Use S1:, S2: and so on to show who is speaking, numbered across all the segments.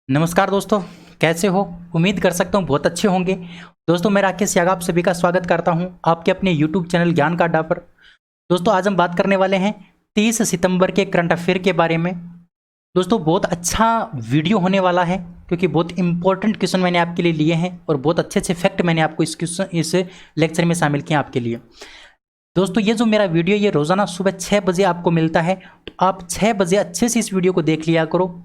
S1: नमस्कार दोस्तों, कैसे हो? उम्मीद कर सकता हूँ बहुत अच्छे होंगे। दोस्तों, मैं राकेश यागा आप सभी का स्वागत करता हूँ आपके अपने यूट्यूब चैनल ज्ञान का अड्डा पर। दोस्तों, आज हम बात करने वाले हैं 30 सितंबर के करंट अफेयर के बारे में। दोस्तों, बहुत अच्छा वीडियो होने वाला है क्योंकि बहुत इंपॉर्टेंट क्वेश्चन मैंने आपके लिए लिए हैं और बहुत अच्छे अच्छे फैक्ट मैंने आपको इस लेक्चर में शामिल किए आपके लिए। दोस्तों, ये जो मेरा वीडियो ये रोज़ाना सुबह 6 बजे आपको मिलता है, तो आप 6 बजे अच्छे से इस वीडियो को देख लिया करो,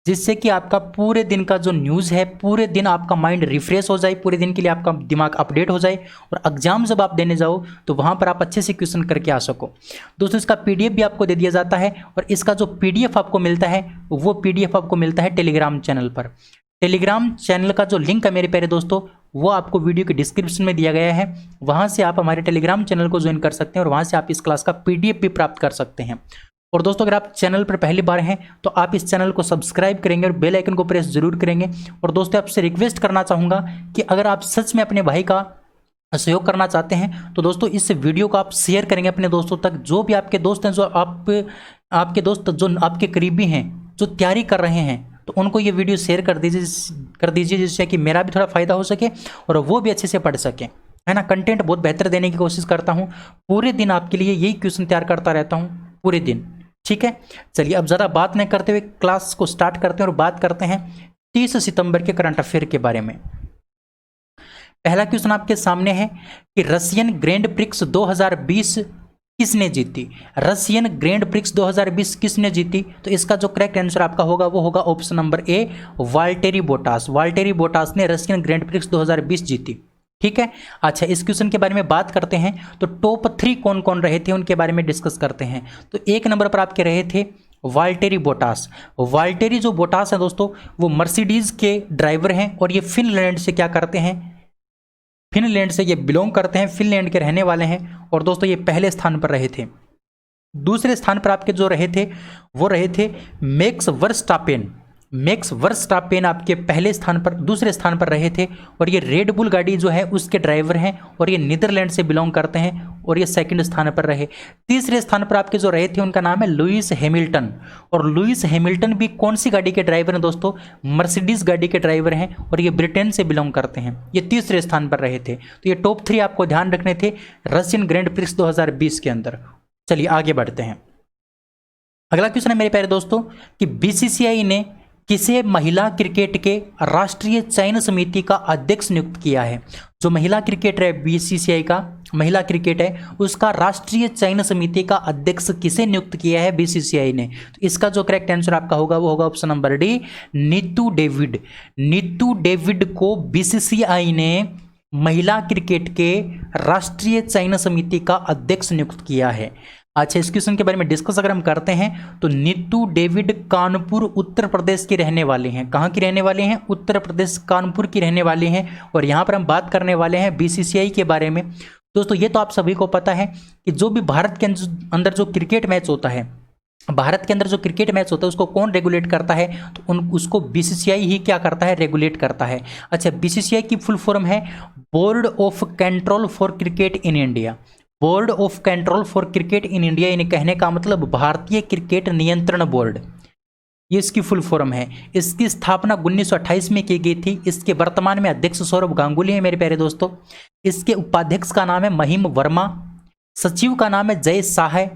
S1: जिससे कि आपका पूरे दिन का जो न्यूज़ है, पूरे दिन आपका माइंड रिफ्रेश हो जाए, पूरे दिन के लिए आपका दिमाग अपडेट हो जाए और एग्जाम जब आप देने जाओ तो वहाँ पर आप अच्छे से क्वेश्चन करके आ सको। दोस्तों, इसका पीडीएफ भी आपको दे दिया जाता है और इसका जो पीडीएफ आपको मिलता है वो पीडीएफ आपको मिलता है टेलीग्राम चैनल पर। टेलीग्राम चैनल का जो लिंक है मेरे प्यारे दोस्तों, वो आपको वीडियो के डिस्क्रिप्शन में दिया गया है। वहाँ से आप हमारे टेलीग्राम चैनल को ज्वाइन कर सकते हैं और वहाँ से आप इस क्लास का पीडीएफ भी प्राप्त कर सकते हैं। और दोस्तों, अगर आप चैनल पर पहली बार हैं तो आप इस चैनल को सब्सक्राइब करेंगे और बेल आइकन को प्रेस जरूर करेंगे। और दोस्तों, आपसे रिक्वेस्ट करना चाहूँगा कि अगर आप सच में अपने भाई का सहयोग करना चाहते हैं तो दोस्तों इस वीडियो को आप शेयर करेंगे अपने दोस्तों तक। जो भी आपके दोस्त हैं, जो आपके दोस्त जो आपके करीबी हैं, जो तैयारी कर रहे हैं, तो उनको ये वीडियो शेयर कर दीजिए जिससे कि मेरा भी थोड़ा फ़ायदा हो सके और वो भी अच्छे से पढ़ सकें, है ना। कंटेंट बहुत बेहतर देने की कोशिश करता हूँ। पूरे दिन आपके लिए यही क्वेश्चन तैयार करता रहता हूँ, पूरे दिन। ठीक है, चलिए अब ज़्यादा बात नहीं करते हुए क्लास को स्टार्ट करते हैं और बात करते हैं 30 सितंबर के करंट अफेयर के बारे में। पहला क्वेश्चन आपके सामने है कि रशियन ग्रैंड प्रिक्स 2020 किसने जीती? रशियन ग्रैंड प्रिक्स 2020 किसने जीती? तो इसका जो करेक्ट आंसर आपका होगा वो होगा ऑप्शन नंबर ए, वाल्टेरी बोटास। वाल्टेरी बोटास ने रशियन ग्रैंड प्रिक्स 2020 जीती। ठीक है, अच्छा इस क्वेश्चन के बारे में बात करते हैं तो टॉप 3 कौन कौन रहे थे उनके बारे में डिस्कस करते हैं। तो एक नंबर पर आपके रहे थे वाल्टेरी बोटास। वाल्टेरी जो बोटास है दोस्तों, वो मर्सिडीज के ड्राइवर हैं और ये फिनलैंड से क्या करते हैं, फिनलैंड से ये बिलोंग करते हैं, फिनलैंड के रहने वाले हैं। और दोस्तों, ये पहले स्थान पर रहे थे। दूसरे स्थान पर आपके जो रहे थे वो रहे थे मैक्स वर्स्टापेन। मैक्स वर्स्टापेन आपके पहले स्थान पर, दूसरे स्थान पर रहे थे और ये रेड बुल गाड़ी जो है उसके ड्राइवर हैं और ये नीदरलैंड से बिलोंग करते हैं और ये सेकंड स्थान पर रहे। तीसरे स्थान पर आपके जो रहे थे उनका नाम है लुइस हैमिल्टन। और लुइस हैमिल्टन भी कौन सी गाड़ी के ड्राइवर हैं दोस्तों? मर्सिडीज गाड़ी के ड्राइवर हैं और ये ब्रिटेन से बिलोंग करते हैं। ये तीसरे स्थान पर रहे थे। तो ये टॉप 3 आपको ध्यान रखने थे रशियन ग्रैंड प्रिक्स 2020 के अंदर। चलिए आगे बढ़ते हैं। अगला क्वेश्चन है मेरे प्यारे दोस्तों कि बीसीसीआई ने किसे महिला क्रिकेट के राष्ट्रीय चयन समिति का अध्यक्ष नियुक्त किया है? जो महिला क्रिकेट है, बीसीसीआई का महिला क्रिकेट है, उसका राष्ट्रीय चयन समिति का अध्यक्ष किसे नियुक्त किया है बीसीसीआई ने? तो इसका जो करेक्ट आंसर आपका होगा वो होगा option number D, Neetu David. Neetu David को बीसीसीआई ने महिला क्रिकेट के राष्ट्रीय चयन समिति का अध्यक्ष नियुक्त किया है। अच्छा, इस क्वेश्चन के बारे में डिस्कस अगर हम करते हैं तो नीतू डेविड कानपुर उत्तर प्रदेश के रहने वाले हैं। कहाँ की रहने वाले हैं? उत्तर प्रदेश कानपुर की रहने वाले हैं। और यहाँ पर हम बात करने वाले हैं बीसीसीआई के बारे में। दोस्तों, ये तो आप सभी को पता है कि जो भी भारत के अंदर जो क्रिकेट मैच होता है, भारत के अंदर जो क्रिकेट मैच होता है उसको कौन रेगुलेट करता है? तो उसको बीसीसीआई ही क्या करता है? रेगुलेट करता है। अच्छा, बीसीसीआई की फुल फॉर्म है board of control for cricket in India. Board of control for cricket in India, यानी कहने का मतलब भारतीय क्रिकेट नियंत्रण बोर्ड, ये इसकी फुल फॉर्म है। इसकी स्थापना 1928 में की गई थी। इसके वर्तमान में अध्यक्ष सौरभ गांगुली है मेरे प्यारे दोस्तों। इसके उपाध्यक्ष का नाम है महिम वर्मा, सचिव का नाम है जय शाह है।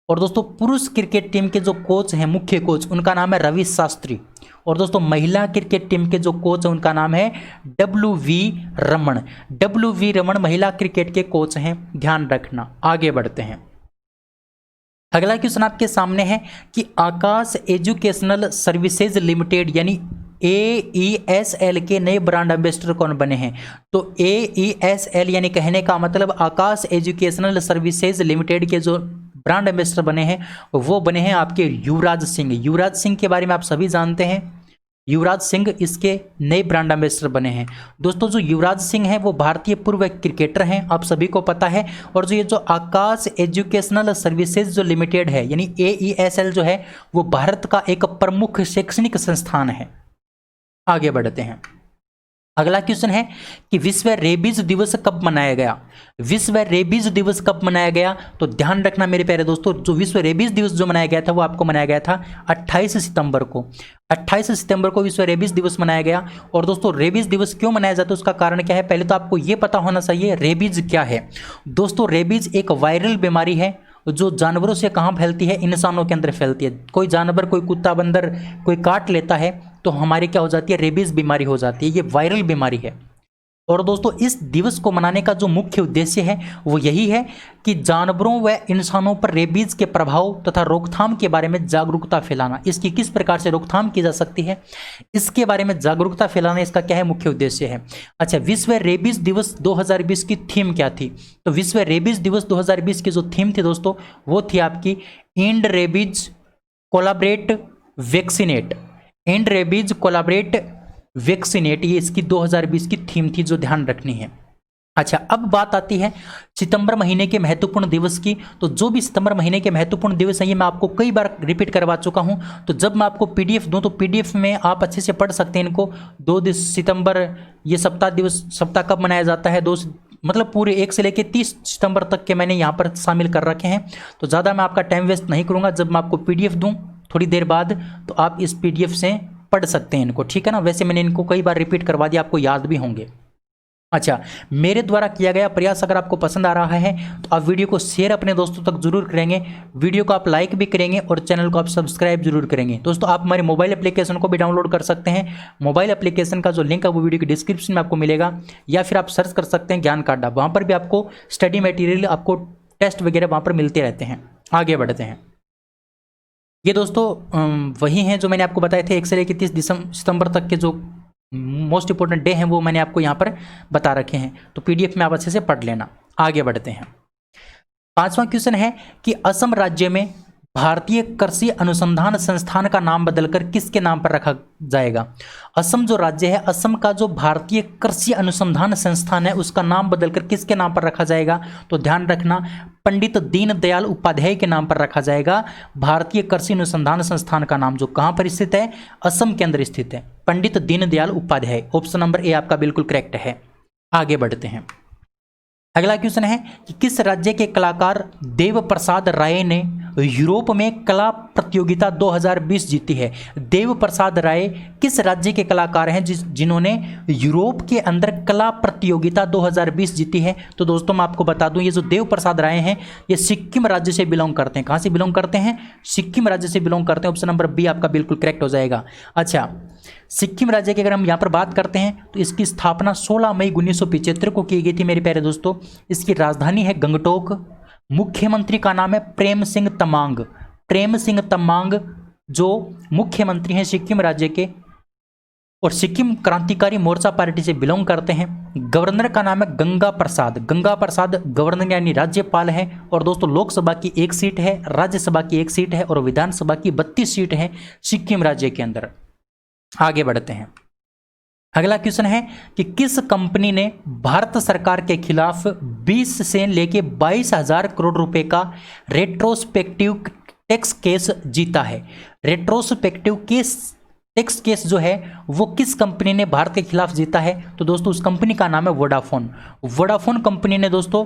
S1: और दोस्तों, पुरुष क्रिकेट टीम के जो कोच हैं, मुख्य कोच, उनका नाम है रवि शास्त्री। और दोस्तों, महिला क्रिकेट टीम के जो कोच हैं उनका नाम है डब्ल्यू.वी. रमन। डब्ल्यू.वी. रमन महिला क्रिकेट के कोच हैं, ध्यान रखना। आगे बढ़ते हैं। अगला क्वेश्चन आपके सामने है कि आकाश एजुकेशनल सर्विसेज लिमिटेड यानी AESL के नए ब्रांड एम्बेसडर कौन बने हैं? तो AESL यानी कहने का मतलब आकाश एजुकेशनल सर्विसेज लिमिटेड के जो ब्रांड एम्बेसडर बने हैं वो बने हैं आपके युवराज सिंह। युवराज सिंह के बारे में आप सभी जानते हैं। युवराज सिंह इसके नए ब्रांड एम्बेसडर बने हैं। दोस्तों, जो युवराज सिंह हैं वो भारतीय पूर्व क्रिकेटर हैं, आप सभी को पता है। और जो ये जो आकाश एजुकेशनल सर्विसेज जो लिमिटेड है यानी AESL जो है वो भारत का एक प्रमुख शैक्षणिक संस्थान है। आगे बढ़ते हैं। अगला क्वेश्चन है कि विश्व रेबीज दिवस कब मनाया गया। विश्व रेबीज दिवस कब मनाया गया, तो ध्यान रखना मेरे प्यारे दोस्तों, जो विश्व रेबीज दिवस जो मनाया गया था वो आपको मनाया गया था 28 सितंबर को। 28 सितंबर को विश्व रेबीज दिवस मनाया गया। और दोस्तों रेबीज दिवस क्यों मनाया जाता है, उसका कारण क्या है, पहले तो आपको ये पता होना चाहिए रेबीज क्या है। दोस्तों रेबीज एक वायरल बीमारी है जो जानवरों से कहाँ फैलती है, इंसानों के अंदर फैलती है। कोई जानवर, कोई कुत्ता बंदर कोई काट लेता है तो हमारे क्या हो जाती है, रेबीज बीमारी हो जाती है। ये वायरल बीमारी है। और दोस्तों इस दिवस को मनाने का जो मुख्य उद्देश्य है वो यही है कि जानवरों व इंसानों पर रेबीज के प्रभाव तथा रोकथाम के बारे में जागरूकता फैलाना। इसकी किस प्रकार से रोकथाम की जा सकती है, इसके बारे में जागरूकता फैलाना इसका क्या है, मुख्य उद्देश्य है। अच्छा, विश्व रेबीज दिवस 2020 की थीम क्या थी, तो विश्व रेबीज दिवस 2020 की जो थीम थी दोस्तों वो थी आपकी and rabies collaborate vaccinate. And rabies collaborate vaccinate, ये इसकी 2020 की थीम थी जो ध्यान रखनी है। अच्छा, अब बात आती है सितंबर महीने के महत्वपूर्ण दिवस की। तो जो भी सितंबर महीने के महत्वपूर्ण दिवस हैं ये मैं आपको कई बार रिपीट करवा चुका हूं। तो जब मैं आपको पीडीएफ दूं तो पीडीएफ में आप अच्छे से पढ़ सकते हैं इनको। 2 सितंबर, ये सप्ताह दिवस, सप्ताह कब मनाया जाता है, मतलब पूरे 1 से लेकर 30 सितंबर तक के मैंने यहाँ पर शामिल कर रखे हैं। तो ज़्यादा मैं आपका टाइम वेस्ट नहीं करूँगा। जब मैं आपको पीडीएफ दूँ थोड़ी देर बाद तो आप इस पीडीएफ से पढ़ सकते हैं इनको, ठीक है ना। वैसे मैंने इनको कई बार रिपीट करवा दिया, आपको याद भी होंगे। अच्छा, मेरे द्वारा किया गया प्रयास अगर आपको पसंद आ रहा है तो आप वीडियो को शेयर अपने दोस्तों तक जरूर करेंगे, वीडियो को आप लाइक भी करेंगे और चैनल को आप सब्सक्राइब जरूर करेंगे। दोस्तों आप हमारे मोबाइल एप्लीकेशन को भी डाउनलोड कर सकते हैं। मोबाइल एप्लीकेशन का जो लिंक है वो वीडियो के डिस्क्रिप्शन में आपको मिलेगा, या फिर आप सर्च कर सकते हैं ज्ञान का अड्डा। वहाँ पर भी आपको स्टडी मटेरियल, आपको टेस्ट वगैरह वहाँ पर मिलते रहते हैं। आगे बढ़ते हैं। ये दोस्तों वही हैं जो मैंने आपको बताए थे 1 से लेकर 30 सितंबर तक के जो मोस्ट इंपोर्टेंट डे हैं वो मैंने आपको यहाँ पर बता रखे हैं। तो पीडीएफ में आप अच्छे से पढ़ लेना। आगे बढ़ते हैं। 5वां क्वेश्चन है कि असम राज्य में भारतीय कृषि अनुसंधान संस्थान का नाम बदलकर किसके नाम पर रखा जाएगा। असम जो राज्य है, असम का जो भारतीय कृषि अनुसंधान संस्थान है उसका नाम बदलकर किसके नाम पर रखा जाएगा, तो ध्यान रखना पंडित दीनदयाल उपाध्याय के नाम पर रखा जाएगा। भारतीय कृषि अनुसंधान संस्थान का नाम जो कहाँ पर स्थित है, असम के अंदर स्थित है, Pandit Deendayal Upadhyay. Option number A आपका बिल्कुल करेक्ट है। आगे बढ़ते हैं। अगला क्वेश्चन है कि किस राज्य के कलाकार देव प्रसाद राय ने यूरोप में कला प्रतियोगिता 2020 जीती है। देव प्रसाद राय किस राज्य के कलाकार हैं जिन्होंने यूरोप के अंदर कला प्रतियोगिता 2020 जीती है। तो दोस्तों मैं आपको बता दूं ये जो देव प्रसाद राय हैं ये सिक्किम राज्य से बिलोंग करते हैं। कहाँ से बिलोंग करते हैं, सिक्किम राज्य से बिलोंग करते हैं। ऑप्शन नंबर बी आपका बिल्कुल करेक्ट हो जाएगा। अच्छा, सिक्किम राज्य की अगर हम यहाँ पर बात करते हैं तो इसकी स्थापना 16 मई 1975 को की गई थी मेरे प्यारे दोस्तों। इसकी राजधानी है गंगटोक। मुख्यमंत्री का नाम है प्रेम सिंह तमांग। प्रेम सिंह तमांग जो मुख्यमंत्री हैं सिक्किम राज्य के और सिक्किम क्रांतिकारी मोर्चा पार्टी से बिलोंग करते हैं। गवर्नर का नाम है गंगा प्रसाद। गंगा प्रसाद गवर्नर यानी राज्यपाल है। और दोस्तों लोकसभा की 1 सीट है, राज्यसभा की 1 सीट है और विधानसभा की 32 सीट है सिक्किम राज्य के अंदर। आगे बढ़ते हैं। अगला क्वेश्चन है कि किस कंपनी ने भारत सरकार के खिलाफ 20 से लेके 22,000 करोड़ रुपए का रेट्रोस्पेक्टिव टैक्स केस जीता है। रेट्रोस्पेक्टिव टैक्स केस जो है वो किस कंपनी ने भारत के खिलाफ जीता है, तो दोस्तों उस कंपनी का नाम है वोडाफोन। वोडाफोन कंपनी ने दोस्तों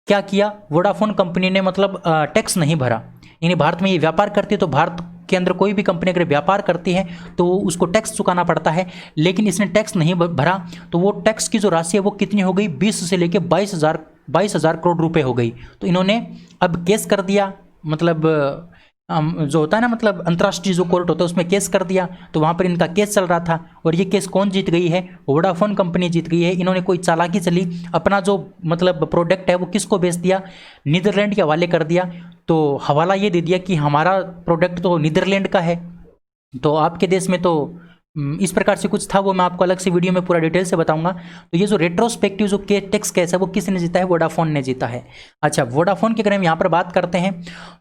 S1: क्या किया, वोडाफोन कंपनी ने मतलब टैक्स नहीं भरा। यानी भारत में ये व्यापार करती है तो भारत के अंदर कोई भी कंपनी अगर व्यापार करती है तो उसको टैक्स चुकाना पड़ता है, लेकिन इसने टैक्स नहीं भरा तो वो टैक्स की जो राशि है वो कितनी हो गई, 20 से लेकर 22,000 करोड़ रुपए हो गई। तो इन्होंने अब केस कर दिया, मतलब जो होता है ना, मतलब अंतर्राष्ट्रीय जो कोर्ट होता है उसमें केस कर दिया। तो वहाँ पर इनका केस चल रहा था और ये केस कौन जीत गई है, वोडाफोन कंपनी जीत गई है। इन्होंने कोई चालाकी चली, अपना जो मतलब प्रोडक्ट है वो किसको बेच दिया, नीदरलैंड के हवाले कर दिया। तो हवाला ये दे दिया कि हमारा प्रोडक्ट तो नीदरलैंड का है, तो आपके देश में तो इस प्रकार से कुछ था, वो मैं आपको अलग से वीडियो में पूरा डिटेल से बताऊंगा। तो ये जो रेट्रोस्पेक्टिव जो टैक्स केस है वो किसने जीता है, वोडाफोन ने जीता है। अच्छा, वोडाफोन की अगर हम यहाँ पर बात करते हैं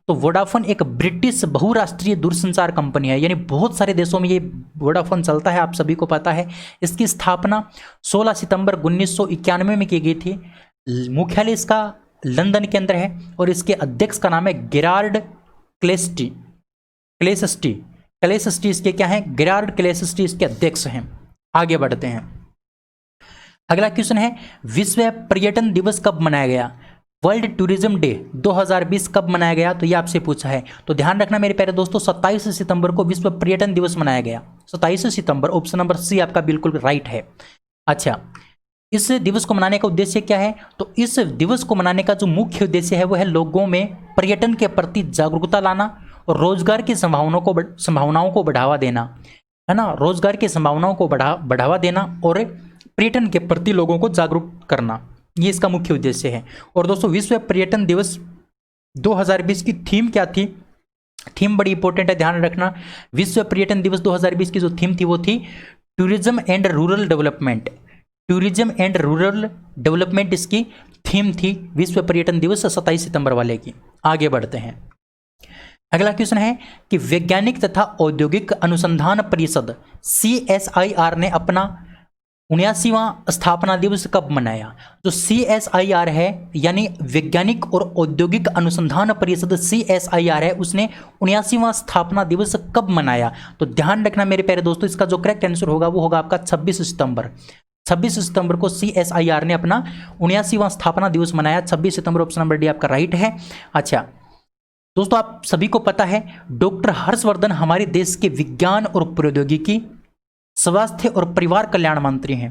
S1: तो वोडाफोन एक ब्रिटिश बहुराष्ट्रीय दूरसंचार कंपनी है, यानी बहुत सारे देशों में ये वोडाफोन चलता है, आप सभी को पता है। इसकी स्थापना 16 सितंबर 1991 में की गई थी। मुख्यालय इसका लंदन के अंदर है और इसके अध्यक्ष का नाम है गेरार्ड क्लेस्टी। क्लेसस्टी इसके क्या हैं, गेरार्ड क्लेसस्टी इसके अध्यक्ष हैं। आगे बढ़ते हैं। अगला क्वेश्चन है विश्व पर्यटन दिवस कब मनाया गया? वर्ल्ड टूरिज्म डे 2020 कब मनाया गया? तो ये आपसे पूछा है, तो ध्यान रखना मेरे प्यारे दोस्तों 27 सितंबर को विश्व पर्यटन दिवस मनाया गया। 27 सितंबर, ऑप्शन नंबर सी आपका बिल्कुल राइट है। अच्छा, इस दिवस को मनाने का उद्देश्य क्या है? तो इस दिवस को मनाने का जो मुख्य उद्देश्य है वो है लोगों में पर्यटन के प्रति जागरूकता लाना और रोजगार की संभावनाओं को बढ़ावा देना, है ना, रोजगार की संभावनाओं को बढ़ावा देना और पर्यटन के प्रति लोगों को जागरूक करना, ये इसका मुख्य उद्देश्य है। और दोस्तों विश्व पर्यटन दिवस 2020 की थीम क्या थी? थीम बड़ी इंपॉर्टेंट है, ध्यान रखना। विश्व पर्यटन दिवस 2020 की जो थीम थी वो थी tourism and rural development. Tourism and rural development इसकी थीम थी विश्व पर्यटन दिवस 27 सितंबर वाले की। आगे बढ़ते हैं। अगला क्वेश्चन है कि वैज्ञानिक तथा औद्योगिक अनुसंधान परिषद CSIR ने अपना 79वां स्थापना दिवस कब मनाया? जो CSIR है यानी वैज्ञानिक और औद्योगिक अनुसंधान परिषद CSIR है, उसने 79वां स्थापना दिवस कब मनाया? तो ध्यान रखना मेरे प्यारे दोस्तों, इसका जो करेक्ट आंसर होगा वो होगा आपका 26 सितंबर। 26 सितंबर को CSIR ने अपना 79वां स्थापना दिवस मनाया। 26 सितंबर, ऑप्शन नंबर डी आपका राइट है। अच्छा दोस्तों, आप सभी को पता है डॉक्टर हर्षवर्धन हमारे देश के विज्ञान और प्रौद्योगिकी, स्वास्थ्य और परिवार कल्याण मंत्री हैं।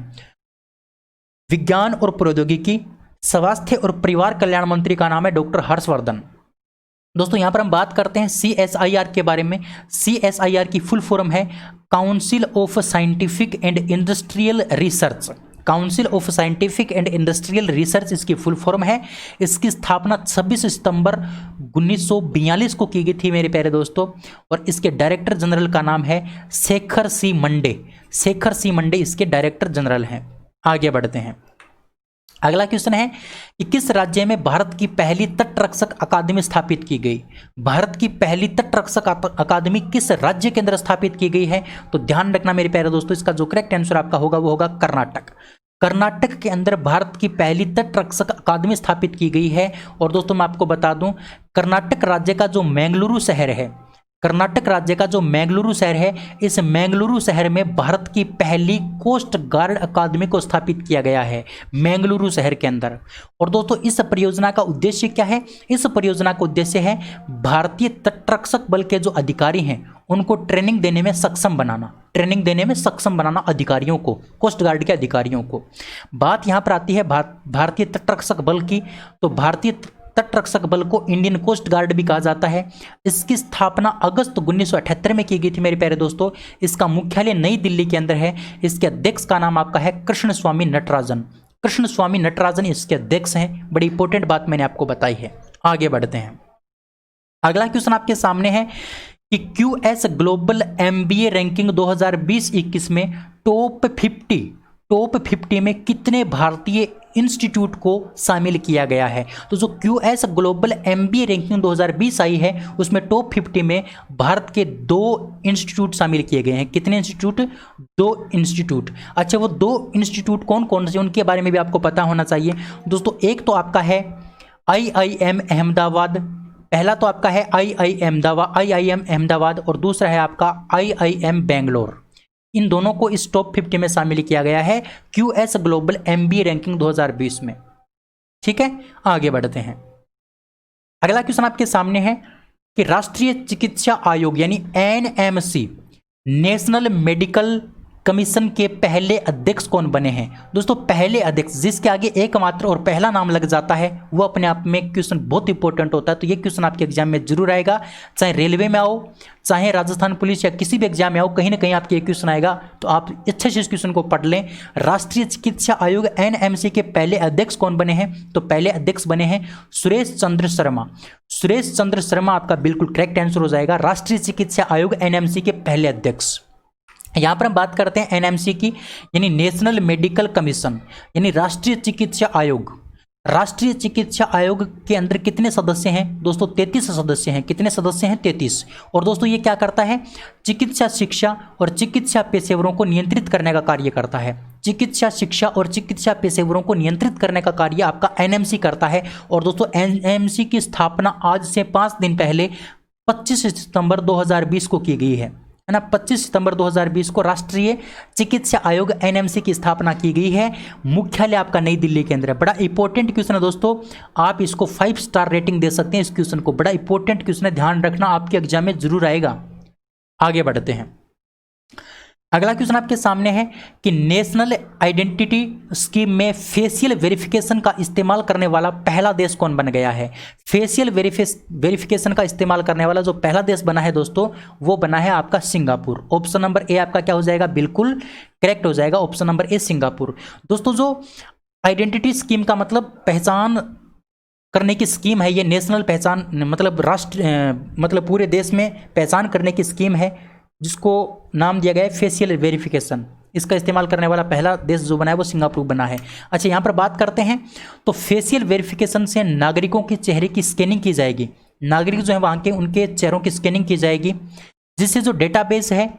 S1: विज्ञान और प्रौद्योगिकी, स्वास्थ्य और परिवार कल्याण मंत्री का नाम है डॉक्टर हर्षवर्धन। दोस्तों यहां पर हम बात करते हैं CSIR के बारे में। CSIR की फुल फॉर्म है council of scientific and industrial research. Council of scientific and industrial research इसकी फुल फॉर्म है। इसकी स्थापना 26 सितंबर 1942 को की गई थी मेरे प्यारे दोस्तों, और इसके डायरेक्टर जनरल का नाम है शेखर सी मंडे। शेखर सी मंडे इसके डायरेक्टर जनरल हैं। आगे बढ़ते हैं। अगला क्वेश्चन है कि किस राज्य में भारत की पहली तटरक्षक अकादमी स्थापित की गई? भारत की पहली तटरक्षक अकादमी किस राज्य के अंदर स्थापित की गई है? तो ध्यान रखना मेरे प्यारे दोस्तों, इसका जो करेक्ट आंसर आपका होगा वो होगा कर्नाटक। कर्नाटक के अंदर भारत की पहली तटरक्षक अकादमी स्थापित की गई है। और दोस्तों मैं आपको बता दूं, कर्नाटक राज्य का जो मैंगलुरु शहर है, कर्नाटक राज्य का जो मैंगलुरु शहर है, इस मैंगलुरु शहर में भारत की पहली कोस्ट गार्ड अकादमी को स्थापित किया गया है, मैंगलुरु शहर के अंदर। और दोस्तों इस परियोजना का उद्देश्य क्या है? इस परियोजना का उद्देश्य है भारतीय तटरक्षक बल के जो अधिकारी हैं उनको ट्रेनिंग देने में सक्षम बनाना, ट्रेनिंग देने में सक्षम बनाना अधिकारियों को, कोस्ट गार्ड के अधिकारियों को। बात यहाँ पर आती है भारतीय तटरक्षक बल की, तो भारतीय तटरक्षक बल को इंडियन कोस्ट गार्ड भी कहा जाता है। इसकी स्थापना अगस्त 1978 में की गई थी मेरे प्यारे दोस्तों। इसका मुख्यालय नई दिल्ली के अंदर है। इसके अध्यक्ष का नाम आपका है कृष्ण स्वामी नटराजन। कृष्ण स्वामी नटराजन इसके अध्यक्ष हैं। बड़ी इंपॉर्टेंट बात मैंने आपको बताई है। आगे बढ़ते हैं। अगला क्वेश्चन आपके सामने है कि QS ग्लोबल MBA रैंकिंग 2020-21 में टॉप 50 में कितने भारतीय इंस्टीट्यूट को शामिल किया गया है? तो जो QS ग्लोबल MBA रैंकिंग 2020 आई है उसमें टॉप 50 में भारत के 2 इंस्टीट्यूट शामिल किए गए हैं। कितने इंस्टीट्यूट? 2 इंस्टीट्यूट। अच्छा, वो 2 इंस्टीट्यूट कौन कौन से, उनके बारे में भी आपको पता होना चाहिए। दोस्तों एक तो आपका है IIM अहमदाबाद, पहला तो आपका है IIM अहमदाबाद और दूसरा है आपका IIM बेंगलोर। इन दोनों को इस टॉप 50 में शामिल किया गया है QS ग्लोबल MBA रैंकिंग 2020 में। ठीक है, आगे बढ़ते हैं। अगला क्वेश्चन आपके सामने है कि राष्ट्रीय चिकित्सा आयोग यानी NMC, नेशनल मेडिकल कमीशन के पहले अध्यक्ष कौन बने हैं? दोस्तों पहले अध्यक्ष, जिसके आगे एकमात्र और पहला नाम लग जाता है, वो अपने आप में क्वेश्चन बहुत इंपॉर्टेंट होता है। तो ये क्वेश्चन आपके एग्जाम में जरूर आएगा, चाहे रेलवे में आओ, चाहे राजस्थान पुलिस या किसी भी एग्जाम में आओ, कहीं ना कहीं आपके एक क्वेश्चन आएगा। तो आप अच्छे से इस क्वेश्चन को पढ़ लें। राष्ट्रीय चिकित्सा आयोग NMC के पहले अध्यक्ष कौन बने हैं? तो पहले अध्यक्ष बने हैं सुरेश चंद्र शर्मा। सुरेश चंद्र शर्मा आपका बिल्कुल करेक्ट आंसर हो जाएगा, राष्ट्रीय चिकित्सा आयोग NMC के पहले अध्यक्ष। यहाँ पर हम बात करते हैं NMC की, यानी नेशनल मेडिकल कमीशन, यानी राष्ट्रीय चिकित्सा आयोग। राष्ट्रीय चिकित्सा आयोग के अंदर कितने सदस्य हैं? दोस्तों 33 सदस्य हैं। कितने सदस्य हैं? 33। और दोस्तों ये क्या करता है? चिकित्सा शिक्षा और चिकित्सा पेशेवरों को नियंत्रित करने का कार्य करता है। चिकित्सा शिक्षा और चिकित्सा पेशेवरों को नियंत्रित करने का कार्य आपका NMC करता है। और दोस्तों NMC की स्थापना आज से 5 दिन पहले 25 सितंबर 2020 को की गई है है ना। 25 सितंबर 2020 को राष्ट्रीय चिकित्सा आयोग एनएमसी की स्थापना की गई है। मुख्यालय आपका नई दिल्ली के अंदर है। बड़ा इंपॉर्टेंट क्वेश्चन है दोस्तों, आप इसको 5 स्टार रेटिंग दे सकते हैं इस क्वेश्चन को। बड़ा इंपॉर्टेंट क्वेश्चन है, ध्यान रखना, आपके एग्जाम में जरूर आएगा। आगे बढ़ते हैं। अगला क्वेश्चन आपके सामने है कि नेशनल आइडेंटिटी स्कीम में फेशियल वेरिफिकेशन का इस्तेमाल करने वाला पहला देश कौन बन गया है। फेशियल वेरिफिकेशन का इस्तेमाल करने वाला जो पहला देश बना है दोस्तों, वो बना है आपका सिंगापुर। ऑप्शन नंबर ए आपका क्या हो जाएगा, बिल्कुल करेक्ट हो जाएगा। ऑप्शन नंबर ए सिंगापुर। दोस्तों जो आइडेंटिटी स्कीम का मतलब पहचान करने की स्कीम है, ये नेशनल पहचान मतलब राष्ट्र मतलब पूरे देश में पहचान करने की स्कीम है, जिसको नाम दिया गया है फेशियल वेरिफिकेशन। इसका इस्तेमाल करने वाला पहला देश जो बना है वो सिंगापुर बना है। अच्छा, यहाँ पर बात करते हैं तो फेशियल वेरिफिकेशन से नागरिकों के चेहरे की स्कैनिंग की जाएगी। नागरिक जो है वहाँ के उनके चेहरों की स्कैनिंग की जाएगी, जिससे जो डेटाबेस है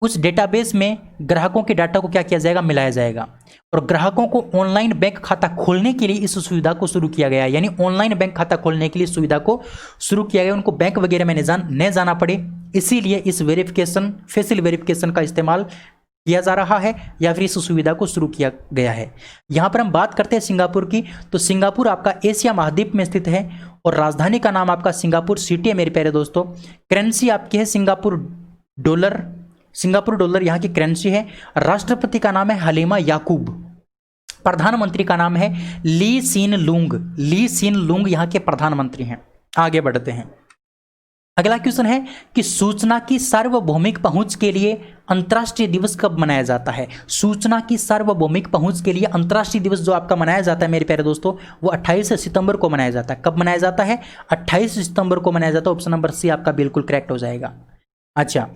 S1: उस डेटाबेस में ग्राहकों के डाटा को क्या किया जाएगा, मिलाया जाएगा। और ग्राहकों को ऑनलाइन बैंक खाता खोलने के लिए इस सुविधा को शुरू किया गया है। यानी ऑनलाइन बैंक खाता खोलने के लिए सुविधा को शुरू किया गया, उनको बैंक वगैरह में न जाना पड़े, इसीलिए इस वेरिफिकेशन फेशियल वेरिफिकेशन का इस्तेमाल किया जा रहा है या फिर इस सुविधा को शुरू किया गया है। यहाँ पर हम बात करते हैं सिंगापुर की, तो सिंगापुर आपका एशिया महाद्वीप में स्थित है और राजधानी का नाम आपका सिंगापुर सिटी है मेरे प्यारे दोस्तों। करेंसी आपकी है सिंगापुर डॉलर। सिंगापुर डॉलर यहाँ की करेंसी है। राष्ट्रपति का नाम है हलीमा याकूब। प्रधानमंत्री का नाम है ली सीन लुंग। ली सीन लुंग यहाँ के प्रधानमंत्री हैं। आगे बढ़ते हैं। अगला क्वेश्चन है कि सूचना की सार्वभौमिक पहुंच के लिए अंतर्राष्ट्रीय दिवस कब मनाया जाता है। सूचना की सार्वभौमिक पहुंच के लिए अंतर्राष्ट्रीय दिवस जो आपका मनाया जाता है मेरे प्यारे दोस्तों, वो 28 सितंबर को मनाया जाता है। कब मनाया जाता है, 28 सितंबर को मनाया जाता है। ऑप्शन नंबर सी आपका बिल्कुल करेक्ट हो जाएगा। अच्छा,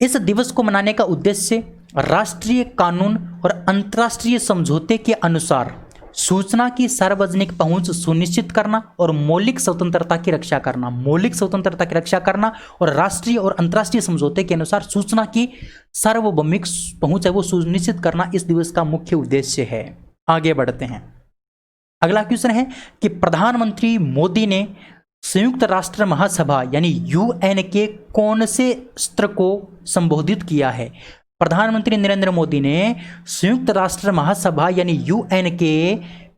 S1: इस दिवस को मनाने का उद्देश्य राष्ट्रीय कानून और अंतर्राष्ट्रीय समझौते के अनुसार सूचना की सार्वजनिक पहुंच सुनिश्चित करना और मौलिक स्वतंत्रता की रक्षा करना। मौलिक स्वतंत्रता की रक्षा करना और राष्ट्रीय और अंतर्राष्ट्रीय समझौते के अनुसार सूचना की सार्वभौमिक पहुंच है वो सुनिश्चित करना इस दिवस का मुख्य उद्देश्य है। आगे बढ़ते हैं। अगला क्वेश्चन है कि प्रधानमंत्री मोदी ने संयुक्त राष्ट्र महासभा यानी यूएन के कौन से सत्र को संबोधित किया है। प्रधानमंत्री नरेंद्र मोदी ने संयुक्त राष्ट्र महासभा यानी यूएन के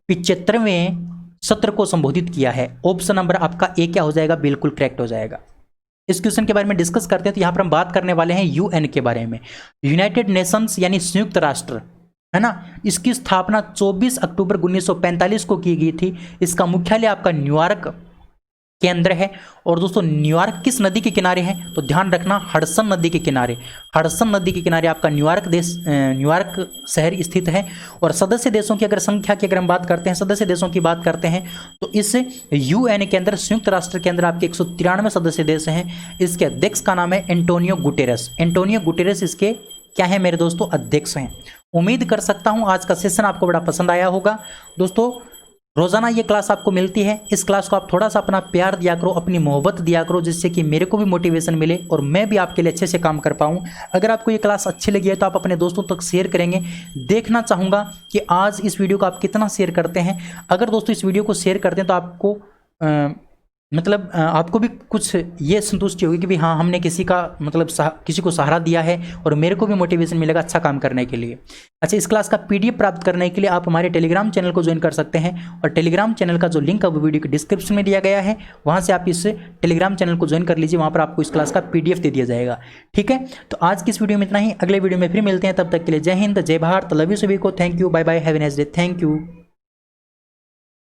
S1: 75वें सत्र को संबोधित किया है। ऑप्शन नंबर आपका ए क्या हो जाएगा, बिल्कुल करेक्ट हो जाएगा। इस क्वेश्चन के बारे में डिस्कस करते हैं तो यहाँ पर हम बात करने वाले हैं यूएन के बारे में। यूनाइटेड नेशंस यानी संयुक्त राष्ट्र है ना, इसकी स्थापना 24 अक्टूबर 1945 को की गई थी। इसका मुख्यालय आपका न्यूयॉर्क के अंदर है। और दोस्तों न्यूयॉर्क किस नदी के किनारे है, तो ध्यान रखना हडसन नदी के किनारे। हडसन नदी के किनारे आपका न्यूयॉर्क शहर स्थित है। और सदस्य देशों की अगर संख्या की अगर हम बात करते हैं, सदस्य देशों की बात करते हैं तो इस यूएन के अंदर संयुक्त राष्ट्र के अंदर आपके 193 सदस्य देश हैं। इसके अध्यक्ष का नाम है एंटोनियो गुटेरेस। एंटोनियो गुटेरेस इसके क्या है मेरे दोस्तों, अध्यक्ष हैं। उम्मीद कर सकता हूं आज का सेशन आपको बड़ा पसंद आया होगा। दोस्तों रोजाना ये क्लास आपको मिलती है, इस क्लास को आप थोड़ा सा अपना प्यार दिया करो, अपनी मोहब्बत दिया करो, जिससे कि मेरे को भी मोटिवेशन मिले और मैं भी आपके लिए अच्छे से काम कर पाऊँ। अगर आपको ये क्लास अच्छी लगी है तो आप अपने दोस्तों तक शेयर करेंगे। देखना चाहूँगा कि आज इस वीडियो को आप कितना शेयर करते हैं। अगर दोस्तों इस वीडियो को शेयर करते हैं तो आपको मतलब आपको भी कुछ ये संतुष्टि होगी कि भी हाँ हमने किसी का मतलब किसी को सहारा दिया है और मेरे को भी मोटिवेशन मिलेगा अच्छा काम करने के लिए। अच्छा, इस क्लास का पीडीएफ प्राप्त करने के लिए आप हमारे टेलीग्राम चैनल को ज्वाइन कर सकते हैं और टेलीग्राम चैनल का जो लिंक है वो वीडियो के डिस्क्रिप्शन में दिया गया है। वहाँ से आप इस टेलीग्राम चैनल को ज्वाइन कर लीजिए, वहाँ पर आपको इस क्लास का पीडीएफ दे दिया जाएगा। ठीक है, तो आज की इस वीडियो में इतना ही। अगले वीडियो में फिर मिलते हैं, तब तक के लिए जय हिंद, जय भारत, लव यू सभी को, thank you, bye bye, have a nice day, thank you.